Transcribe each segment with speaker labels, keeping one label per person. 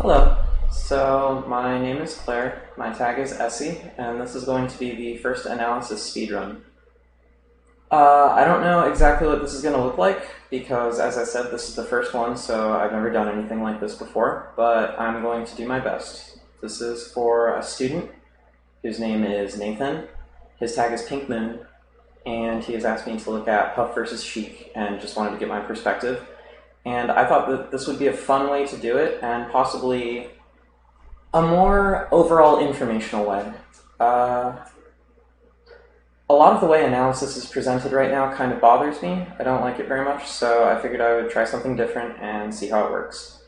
Speaker 1: Hello. So my name is Claire, my tag is essy, and this is going to be the first analysis speedrun. I don't know exactly what this is going to look like because, as I said, this is the first one, so I've never done anything like this before, but I'm going to do my best. This is for a student whose name is Nathan. His tag is Pinkmoon, and he has asked me to look at Puff versus Sheik and just wanted to get my perspective. And I thought that this would be a fun way to do it, and possibly a more overall informational way. A lot of the way analysis is presented right now kind of bothers me. I don't like it very much, so I figured I would try something different and see how it works.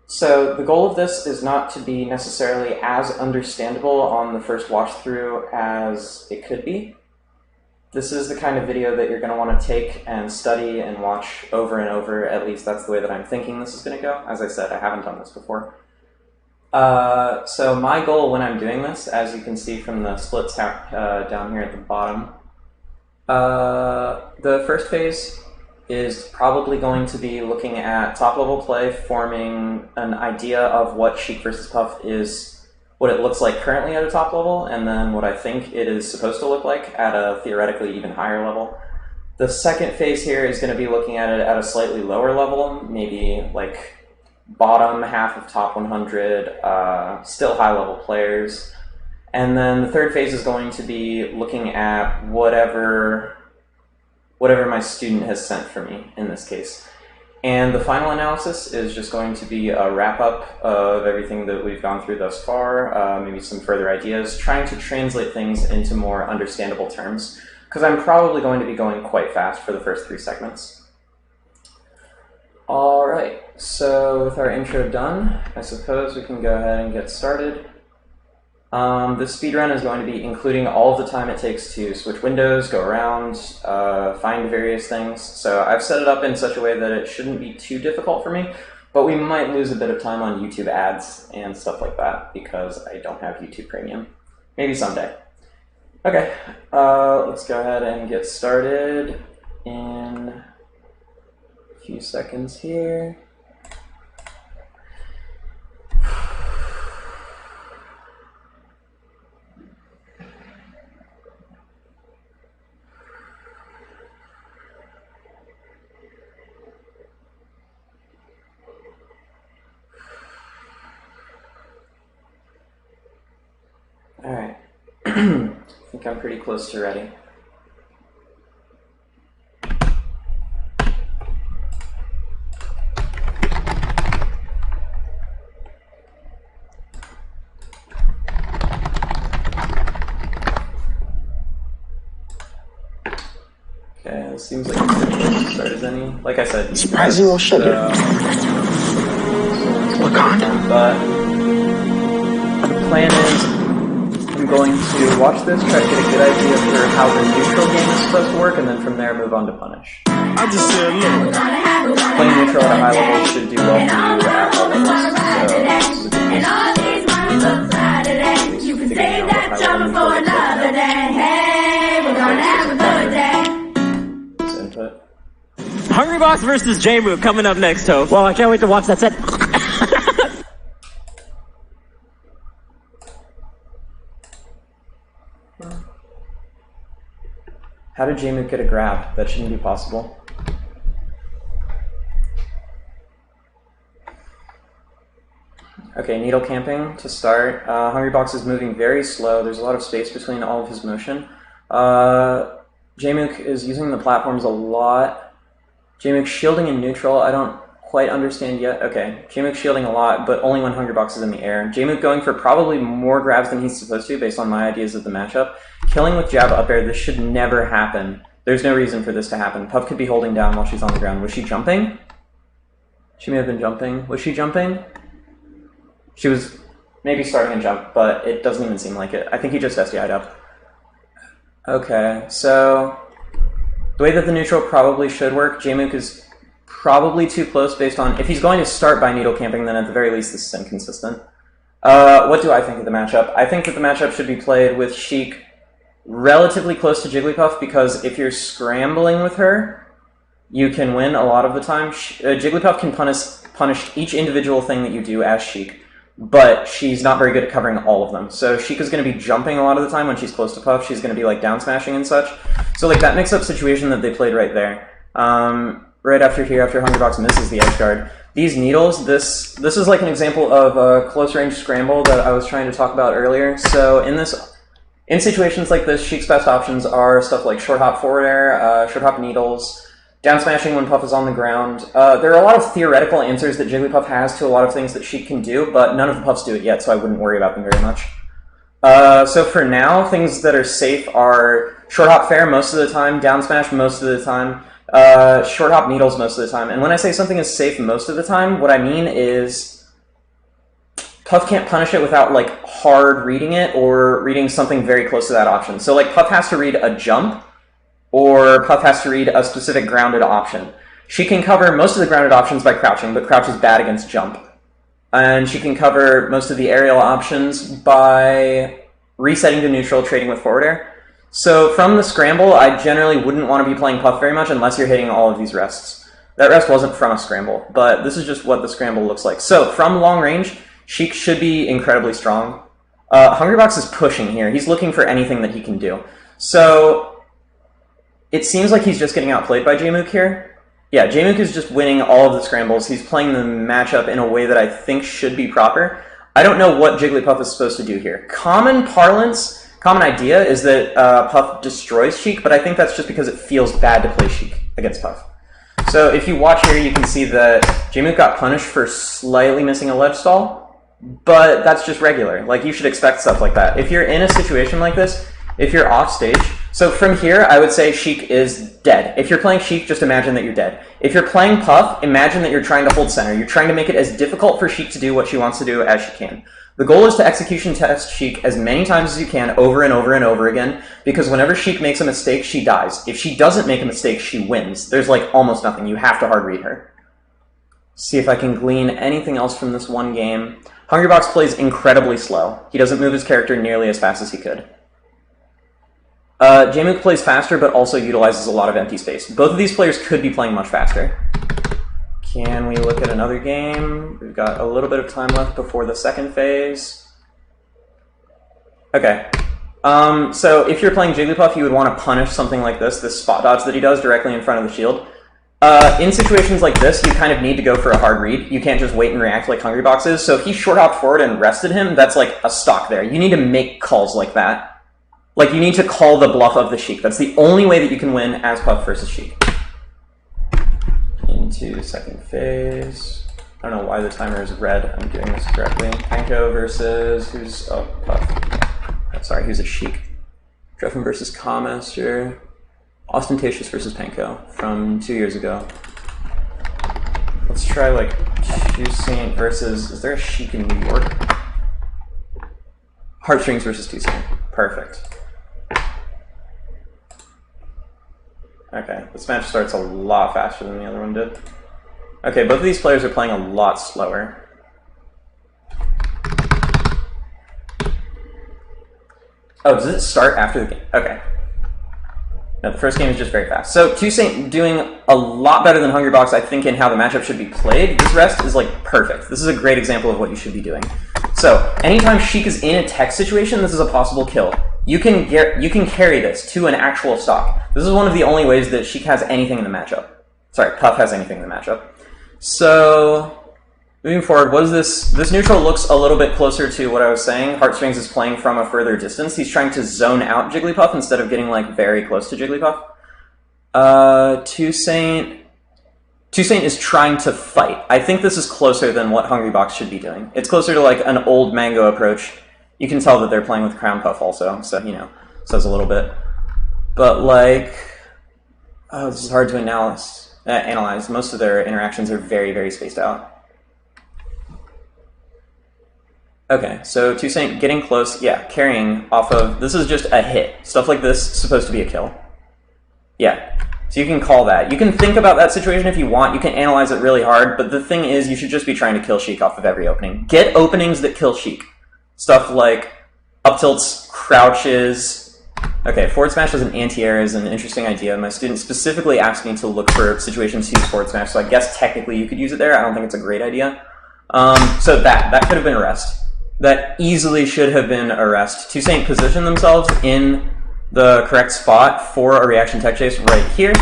Speaker 1: So the goal of this is not to be necessarily as understandable on the first watch through as it could be. This is the kind of video that you're going to want to take and study and watch over and over. At least that's the way that I'm thinking this is going to go. As I said, I haven't done this before. So my goal when I'm doing this, as you can see from the splits down here at the bottom, the first phase is probably going to be looking at top-level play, forming an idea of what Sheik versus Puff is, what it looks like currently at a top level, and then what I think it is supposed to look like at a theoretically even higher level. The second phase here is going to be looking at it at a slightly lower level, maybe like bottom half of top 100, still high-level players. And then the third phase is going to be looking at whatever my student has sent for me in this case. And the final analysis is just going to be a wrap-up of everything that we've gone through thus far, maybe some further ideas, trying to translate things into more understandable terms, because I'm probably going to be going quite fast for the first 3 segments. Alright, so with our intro done, I suppose we can go ahead and get started. This speedrun is going to be including all of the time it takes to switch windows, go around, find various things. So I've set it up in such a way that it shouldn't be too difficult for me, but we might lose a bit of time on YouTube ads and stuff like that because I don't have YouTube Premium. Maybe someday. Okay, let's go ahead and get started in a few seconds here. Alright, I think I'm pretty close to ready. Okay, this seems like it's pretty close to start as any. Like I said,
Speaker 2: surprising little sugar. Wakanda.
Speaker 1: But the plan is I'm going to watch this, try to get a good idea for how the neutral game is supposed to work, and then from there move on to punish.
Speaker 2: I just said, look.
Speaker 1: Playing neutral at a high level should do well for you at all levels. So this is a good place. You can save that trouble for another day. Hey, we're gonna have a good day. Input.
Speaker 3: Hungrybox versus Jmook coming up next, Toph. Well, I can't wait to watch that set.
Speaker 1: How did Jmook get a grab? That shouldn't be possible. Okay, needle camping to start. Hungrybox is moving very slow. There's a lot of space between all of his motion. Jmook is using the platforms a lot. Jmook shielding in neutral, I don't quite understand yet. Okay, Jmook shielding a lot, but only when Hungrybox is in the air. Jmook going for probably more grabs than he's supposed to based on my ideas of the matchup. Killing with jab up air, this should never happen. There's no reason for this to happen. Puff could be holding down while she's on the ground. Was she jumping? She may have been jumping. Was she jumping? She was maybe starting a jump, but it doesn't even seem like it. I think he just SDI'd up. Okay, so the way that the neutral probably should work, Jmook is probably too close based on, if he's going to start by needle camping, then at the very least this is inconsistent. What do I think of the matchup? I think that the matchup should be played with Sheik relatively close to Jigglypuff, because if you're scrambling with her, you can win a lot of the time. Jigglypuff can punish each individual thing that you do as Sheik, but she's not very good at covering all of them. So Sheik is going to be jumping a lot of the time when she's close to Puff. She's going to be like down smashing and such. So like that mix-up situation that they played right there. Right after here, after Hungrybox misses the edge guard. These needles, this is like an example of a close range scramble that I was trying to talk about earlier. So in situations like this, Sheik's best options are stuff like short hop forward air, short hop needles, down smashing when Puff is on the ground. There are a lot of theoretical answers that Jigglypuff has to a lot of things that Sheik can do, but none of the Puffs do it yet, so I wouldn't worry about them very much. So for now, things that are safe are short hop fair most of the time, down smash most of the time, short hop needles most of the time. And when I say something is safe most of the time, what I mean is Puff can't punish it without like hard reading it or reading something very close to that option. So like Puff has to read a jump, or Puff has to read a specific grounded option. She can cover most of the grounded options by crouching, but crouch is bad against jump. And she can cover most of the aerial options by resetting to neutral, trading with forward air. So from the scramble, I generally wouldn't want to be playing Puff very much unless you're hitting all of these rests. That rest wasn't from a scramble, but this is just what the scramble looks like. So from long range, Sheik should be incredibly strong. Hungrybox is pushing here. He's looking for anything that he can do. So it seems like he's just getting outplayed by Jmook here. Yeah, Jmook is just winning all of the scrambles. He's playing the matchup in a way that I think should be proper. I don't know what Jigglypuff is supposed to do here. Common parlance, common idea is that Puff destroys Sheik, but I think that's just because it feels bad to play Sheik against Puff. So if you watch here, you can see that Jmook got punished for slightly missing a ledge stall, but that's just regular. Like, you should expect stuff like that. If you're in a situation like this, if you're off stage, so from here, I would say Sheik is dead. If you're playing Sheik, just imagine that you're dead. If you're playing Puff, imagine that you're trying to hold center. You're trying to make it as difficult for Sheik to do what she wants to do as she can. The goal is to execution test Sheik as many times as you can, over and over and over again, because whenever Sheik makes a mistake, she dies. If she doesn't make a mistake, she wins. There's like almost nothing. You have to hard read her. See if I can glean anything else from this one game. Hungrybox plays incredibly slow. He doesn't move his character nearly as fast as he could. Jmook plays faster, but also utilizes a lot of empty space. Both of these players could be playing much faster. Can we look at another game? We've got a little bit of time left before the second phase. Okay. So if you're playing Jigglypuff, you would want to punish something like this spot dodge that he does directly in front of the shield. In situations like this, you kind of need to go for a hard read. You can't just wait and react like Hungrybox is. So if he short hopped forward and rested him, that's like a stock there. You need to make calls like that. Like, you need to call the bluff of the Sheik. That's the only way that you can win as Puff versus Sheik. Into second phase. I don't know why the timer is red. I'm doing this correctly. Panko versus... who's... oh, Puff. Sorry, who's a Sheik? Dreffin versus Kamaster. Ostentatious versus Panko from 2 years ago. Let's try, like, Toussaint versus... is there a Sheik in New York? Heartstrings versus Toussaint. Perfect. Okay, this match starts a lot faster than the other one did. Okay, both of these players are playing a lot slower. Oh, does it start after the game? Okay. No, the first game is just very fast. So, Toussaint doing a lot better than Hungrybox, I think, in how the matchup should be played. This rest is, like, perfect. This is a great example of what you should be doing. So, anytime Sheik is in a tech situation, this is a possible kill. You can carry this to an actual stock. This is one of the only ways that Sheik has anything in the matchup. Sorry, Puff has anything in the matchup. So, moving forward, what is this? This neutral looks a little bit closer to what I was saying. Heartstrings is playing from a further distance. He's trying to zone out Jigglypuff instead of getting, like, very close to Jigglypuff. Toussaint is trying to fight. I think this is closer than what Hungrybox should be doing. It's closer to, like, an old Mango approach. You can tell that they're playing with Crown Puff also, so, you know, says a little bit. But, like, oh, this is hard to analyze. Most of their interactions are very, very spaced out. Okay, so Toussaint getting close, yeah, carrying off of, this is just a hit. Stuff like this is supposed to be a kill. Yeah, so you can call that. You can think about that situation if you want, you can analyze it really hard, but the thing is, you should just be trying to kill Sheik off of every opening. Get openings that kill Sheik. Stuff like up tilts, crouches, Okay, forward smash as an anti-air is an interesting idea. My student specifically asked me to look for situations to use forward smash, so I guess technically you could use it there. I don't think it's a great idea. So that could have been a rest. That easily should have been a rest. Toussaint positioned themselves in the correct spot for a reaction tech chase right here.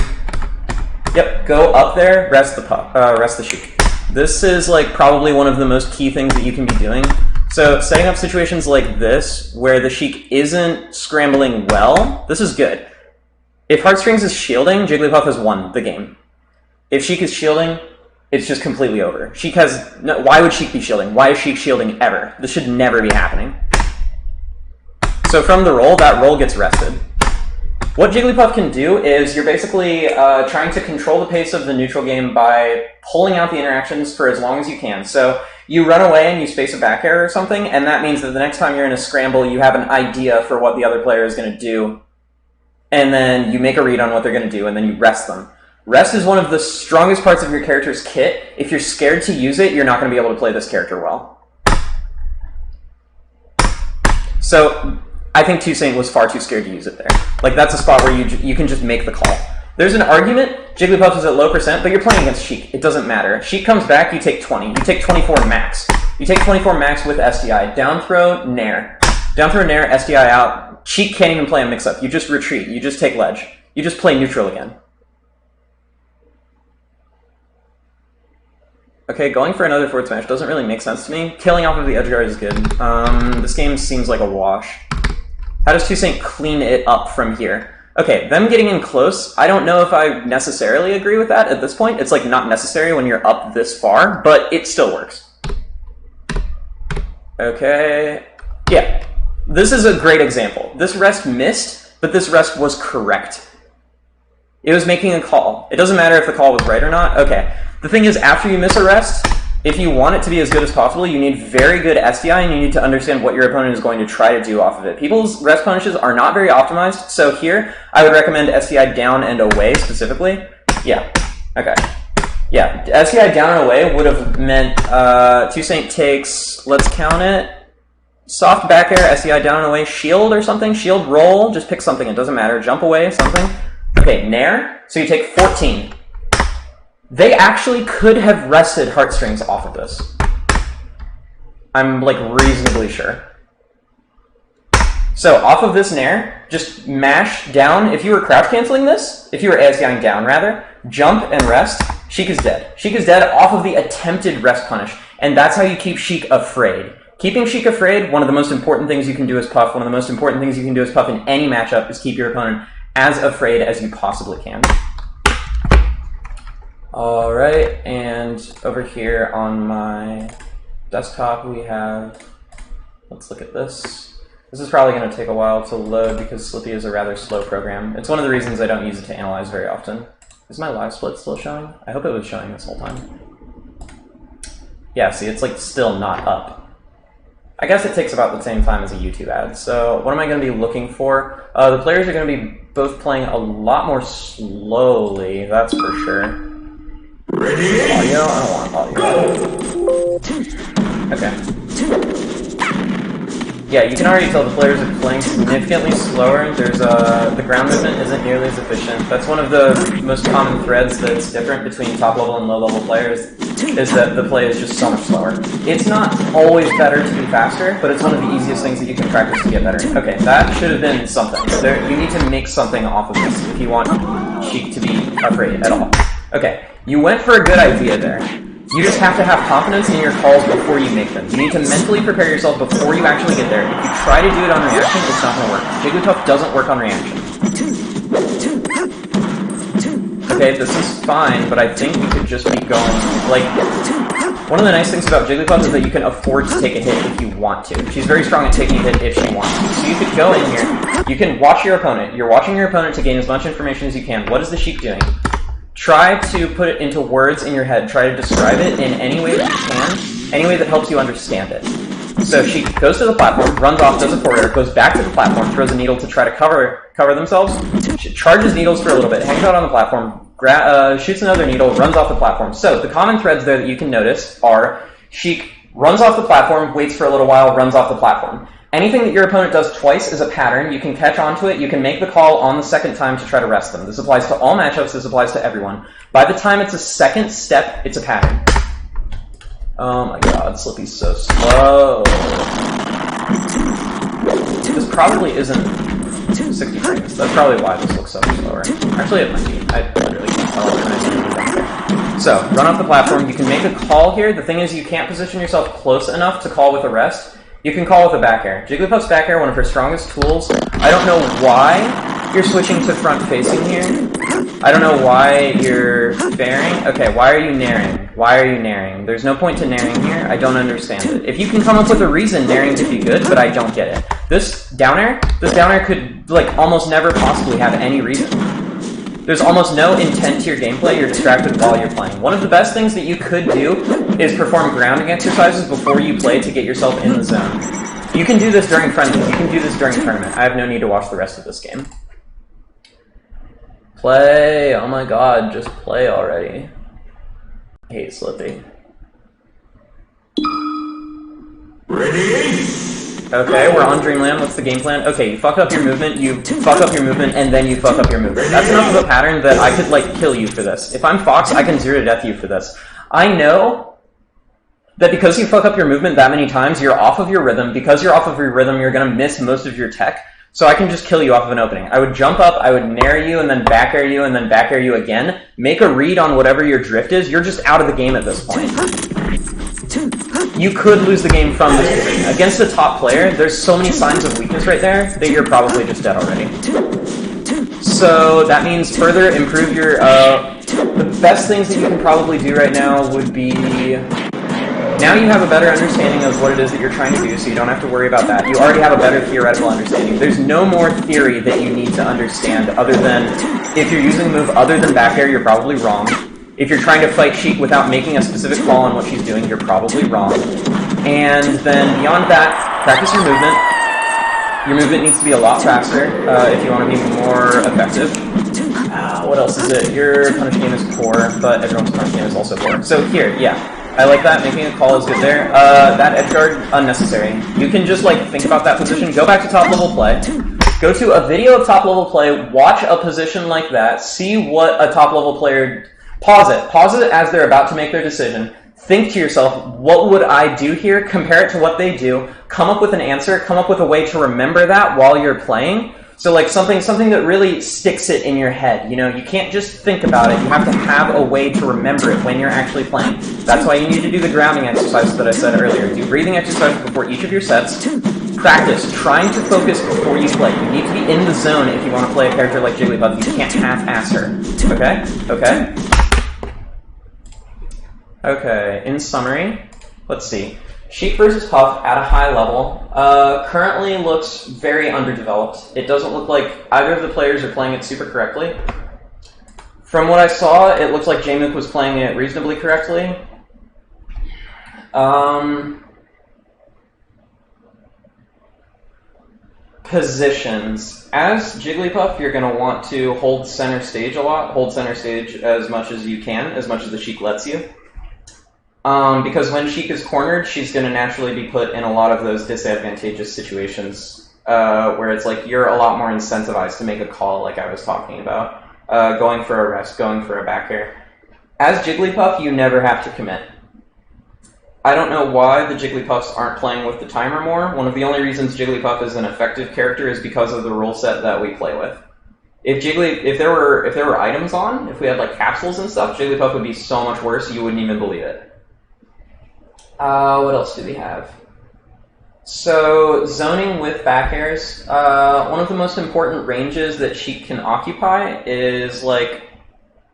Speaker 1: Yep, go up there, rest the Sheik. This is like probably one of the most key things that you can be doing. So setting up situations like this, where the Sheik isn't scrambling well, this is good. If Heartstrings is shielding, Jigglypuff has won the game. If Sheik is shielding, it's just completely over. Sheik has no, why would Sheik be shielding? Why is Sheik shielding ever? This should never be happening. So from the roll, that roll gets rested. What Jigglypuff can do is you're basically trying to control the pace of the neutral game by pulling out the interactions for as long as you can. So you run away and you space a back air or something, and that means that the next time you're in a scramble, you have an idea for what the other player is going to do, and then you make a read on what they're going to do, and then you rest them. Rest is one of the strongest parts of your character's kit. If you're scared to use it, you're not going to be able to play this character well. So I think Toussaint was far too scared to use it there. Like, that's a spot where you can just make the call. There's an argument, Jigglypuff is at low percent, but you're playing against Sheik. It doesn't matter. Sheik comes back, you take 20. You take 24 max. You take 24 max with SDI. Down throw, Nair. Down throw, Nair, SDI out. Sheik can't even play a mix-up. You just retreat. You just take ledge. You just play neutral again. Okay, going for another forward smash doesn't really make sense to me. Killing off of the edge guard is good. This game seems like a wash. How does Toussaint clean it up from here? Okay, them getting in close, I don't know if I necessarily agree with that at this point. It's like not necessary when you're up this far, but it still works. Okay, yeah. This is a great example. This rest missed, but this rest was correct. It was making a call. It doesn't matter if the call was right or not. Okay, the thing is, after you miss a rest, if you want it to be as good as possible, you need very good SDI, and you need to understand what your opponent is going to try to do off of it. People's rest punishes are not very optimized, so here, I would recommend SDI down and away specifically. Yeah, okay. Yeah, SDI down and away would have meant Toussaint takes, let's count it, soft back air, SDI down and away, shield or something, shield roll, just pick something, it doesn't matter, jump away, something. Okay, Nair, so you take 14. They actually could have rested Heartstrings off of this. I'm like reasonably sure. So off of this Nair, just mash down. If you were crouch canceling this, if you were ASDIing down rather, jump and rest, Sheik is dead. Sheik is dead off of the attempted rest punish. And that's how you keep Sheik afraid. Keeping Sheik afraid, one of the most important things you can do as Puff, one of the most important things you can do as Puff in any matchup is keep your opponent as afraid as you possibly can. All right, and over here on my desktop we have, let's look at this. This is probably going to take a while to load because Slippy is a rather slow program. It's one of the reasons I don't use it to analyze very often. Is my live split still showing? I hope it was showing this whole time. Yeah, see, it's like still not up. I guess it takes about the same time as a YouTube ad. So what am I going to be looking for? The players are going to be both playing a lot more slowly, that's for sure. Ready? Audio? I don't want audio. Okay. Yeah, you can already tell the players are playing significantly slower. There's the ground movement isn't nearly as efficient. That's one of the most common threads that's different between top level and low level players, is that the play is just so much slower. It's not always better to be faster, but it's one of the easiest things that you can practice to get better. Okay, that should have been something. You need to make something off of this if you want Sheik to be afraid at all. Okay, you went for a good idea there. You just have to have confidence in your calls before you make them. You need to mentally prepare yourself before you actually get there. If you try to do it on reaction, it's not going to work. Jigglypuff doesn't work on reaction. Okay, this is fine, but I think we could just be going, like, one of the nice things about Jigglypuff is that you can afford to take a hit if you want to. She's very strong at taking a hit if she wants to. So you could go in here, you can watch your opponent. You're watching your opponent to gain as much information as you can. What is the Sheik doing? Try to put it into words in your head. Try to describe it in any way that you can, any way that helps you understand it. So she goes to the platform, runs off, does a forward air, goes back to the platform, throws a needle to try to cover themselves, she charges needles for a little bit, hangs out on the platform, shoots another needle, runs off the platform. So the common threads there that you can notice are Sheik runs off the platform, waits for a little while, runs off the platform. Anything that your opponent does twice is a pattern. You can catch onto it. You can make the call on the second time to try to rest them. This applies to all matchups. This applies to everyone. By the time it's a second step, it's a pattern. Oh my god, Slippy's so slow. This probably isn't 60 frames. That's probably why this looks so much slower. Actually, it might be. I literally can't tell. So, run off the platform. You can make a call here. The thing is, you can't position yourself close enough to call with a rest. You can call with a back air. Jigglypuff's back air, one of her strongest tools. I don't know why you're switching to front facing here. I don't know why you're fairing. Okay, why are you naring? Why are you naring? There's no point to naring here. I don't understand it. If you can come up with a reason, naring could be good, but I don't get it. This down air could, like, almost never possibly have any reason. There's almost no intent to your gameplay. You're distracted while you're playing. One of the best things that you could do is perform grounding exercises before you play to get yourself in the zone. You can do this during friendlies. You can do this during tournament. I have no need to watch the rest of this game. Play! Oh my god, just play already. I hate Slippy.
Speaker 2: Ready?
Speaker 1: Okay, we're on Dreamland. What's the game plan? Okay, you fuck up your movement, and then you fuck up your movement. That's enough of a pattern that I could, like, kill you for this. If I'm Fox, I can 0-to-death you for this. I know that because you fuck up your movement that many times, you're off of your rhythm. Because you're off of your rhythm, you're gonna miss most of your tech. So I can just kill you off of an opening. I would jump up, I would nair you, and then back air you, and then back air you again. Make a read on whatever your drift is. You're just out of the game at this point. You could lose the game from this position. Against a top player, there's so many signs of weakness right there that you're probably just dead already. So that means further improve your... the best things that you can probably do right now would be... Now you have a better understanding of what it is that you're trying to do, so you don't have to worry about that. You already have a better theoretical understanding. There's no more theory that you need to understand other than... If you're using a move other than back air, you're probably wrong. If you're trying to fight Sheik without making a specific call on what she's doing, you're probably wrong. And then beyond that, practice your movement. Your movement needs to be a lot faster if you want to be more effective. What else is it? Your punish game is poor, but everyone's punish game is also poor. So here, yeah. I like that. Making a call is good there. That edge guard, unnecessary. You can just, like, think about that position. Go back to top level play. Go to a video of top level play. Watch a position like that. See what a top level player... Pause it. Pause it as they're about to make their decision. Think to yourself, what would I do here? Compare it to what they do. Come up with an answer. Come up with a way to remember that while you're playing. So, like, something that really sticks it in your head. You know, you can't just think about it. You have to have a way to remember it when you're actually playing. That's why you need to do the grounding exercises that I said earlier. Do breathing exercises before each of your sets. Practice trying to focus before you play. You need to be in the zone if you want to play a character like Jigglypuff. You can't half-ass her. Okay? Okay? Okay, in summary, let's see. Sheik versus Puff at a high level currently looks very underdeveloped. It doesn't look like either of the players are playing it super correctly. From what I saw, it looks like Jmook was playing it reasonably correctly. Positions. As Jigglypuff, you're going to want to hold center stage a lot. Hold center stage as much as you can, as much as the Sheik lets you. Because when Sheik is cornered, she's going to naturally be put in a lot of those disadvantageous situations where it's like you're a lot more incentivized to make a call, like I was talking about. Going for a rest, going for a back air. As Jigglypuff, you never have to commit. I don't know why the Jigglypuffs aren't playing with the timer more. One of the only reasons Jigglypuff is an effective character is because of the rule set that we play with. If there were items on, if we had like capsules and stuff, Jigglypuff would be so much worse you wouldn't even believe it. What else do we have? So, zoning with back airs. One of the most important ranges that Sheik can occupy is, like,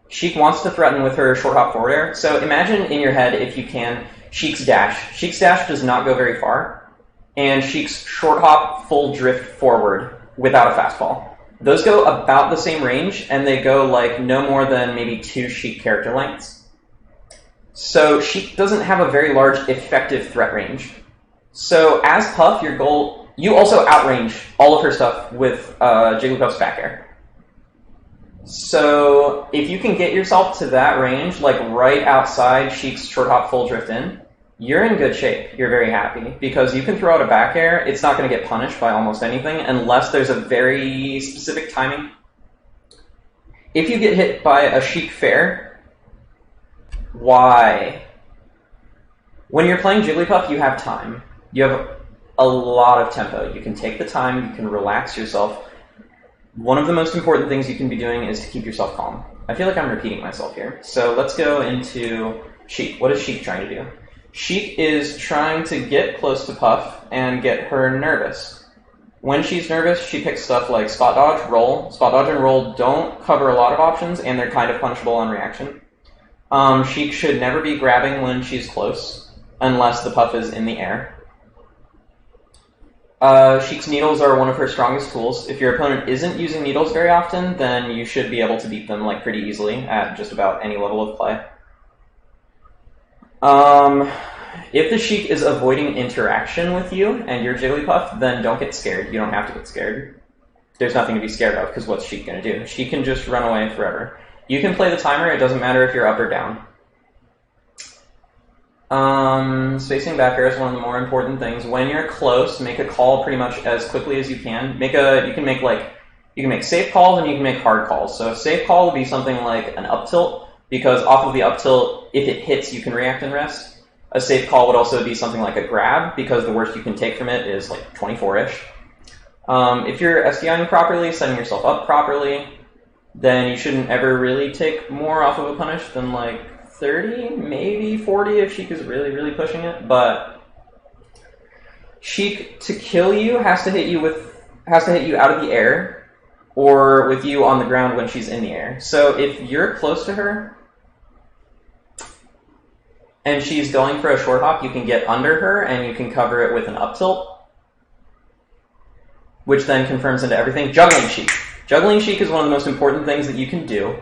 Speaker 1: Sheik wants to threaten with her short hop forward air. So imagine in your head, if you can, Sheik's dash. Sheik's dash does not go very far, and Sheik's short hop full drift forward without a fastball. Those go about the same range, and they go, like, no more than maybe 2 Sheik character lengths. So Sheik doesn't have a very large effective threat range. So as Puff, your goal... You also outrange all of her stuff with Jigglypuff's back air. So if you can get yourself to that range, like right outside Sheik's short hop full drift in, you're in good shape. You're very happy because you can throw out a back air. It's not going to get punished by almost anything unless there's a very specific timing. If you get hit by a Sheik fair, why? When you're playing Jigglypuff, you have time. You have a lot of tempo. You can take the time, you can relax yourself. One of the most important things you can be doing is to keep yourself calm. I feel like I'm repeating myself here. So let's go into Sheik. What is Sheik trying to do? Sheik is trying to get close to Puff and get her nervous. When she's nervous, she picks stuff like Spot Dodge, Roll. Spot Dodge and Roll don't cover a lot of options, and they're kind of punishable on reaction. Sheik should never be grabbing when she's close, unless the Puff is in the air. Sheik's needles are one of her strongest tools. If your opponent isn't using needles very often, then you should be able to beat them like pretty easily at just about any level of play. If the Sheik is avoiding interaction with you and your Jigglypuff, then don't get scared. You don't have to get scared. There's nothing to be scared of, because what's Sheik going to do? She can just run away forever. You can play the timer, it doesn't matter if you're up or down. Spacing back air is one of the more important things. When you're close, make a call pretty much as quickly as you can. You can make safe calls and you can make hard calls. So a safe call would be something like an up tilt, because off of the up tilt, if it hits, you can react and rest. A safe call would also be something like a grab, because the worst you can take from it is like 24-ish. If you're SDIing properly, setting yourself up properly, then you shouldn't ever really take more off of a punish than like 30, maybe 40 if Sheik is really, really pushing it. But Sheik, to kill you, has to hit you out of the air, or with you on the ground when she's in the air. So if you're close to her and she's going for a short hop, you can get under her and you can cover it with an up tilt, which then confirms into everything. Juggling Sheik. Juggling Sheik is one of the most important things that you can do.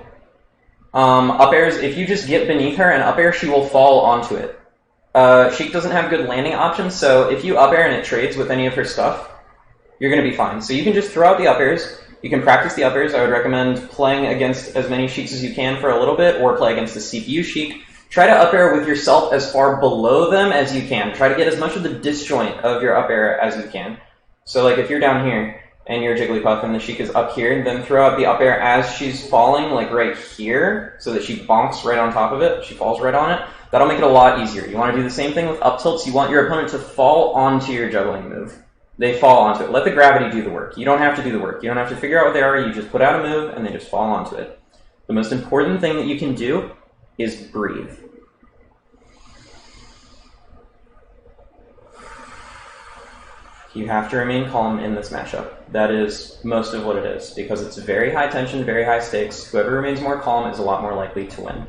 Speaker 1: Up airs, if you just get beneath her and up air, she will fall onto it. Sheik doesn't have good landing options, so if you up air and it trades with any of her stuff, you're going to be fine. So you can just throw out the up airs. You can practice the up airs. I would recommend playing against as many Sheiks as you can for a little bit, or play against the CPU Sheik. Try to up air with yourself as far below them as you can. Try to get as much of the disjoint of your up air as you can. So like if you're down here and you're Jigglypuff and the Sheik is up here, then throw out the up air as she's falling, like right here, so that she bonks right on top of it. She falls right on it. That'll make it a lot easier. You want to do the same thing with up tilts. You want your opponent to fall onto your juggling move. They fall onto it. Let the gravity do the work. You don't have to do the work. You don't have to figure out what they are. You just put out a move and they just fall onto it. The most important thing that you can do is breathe. You have to remain calm in this matchup. That is most of what it is, because it's very high tension, very high stakes. Whoever remains more calm is a lot more likely to win.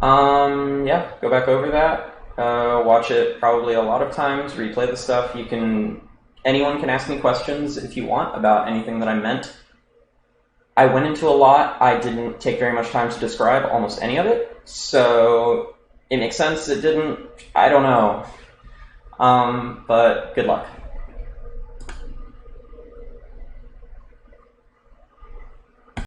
Speaker 1: Yeah, go back over that. Watch it probably a lot of times, replay the stuff. Anyone can ask me questions if you want about anything that I meant. I went into a lot. I didn't take very much time to describe almost any of it, so it makes sense. It didn't, I don't know. But good luck.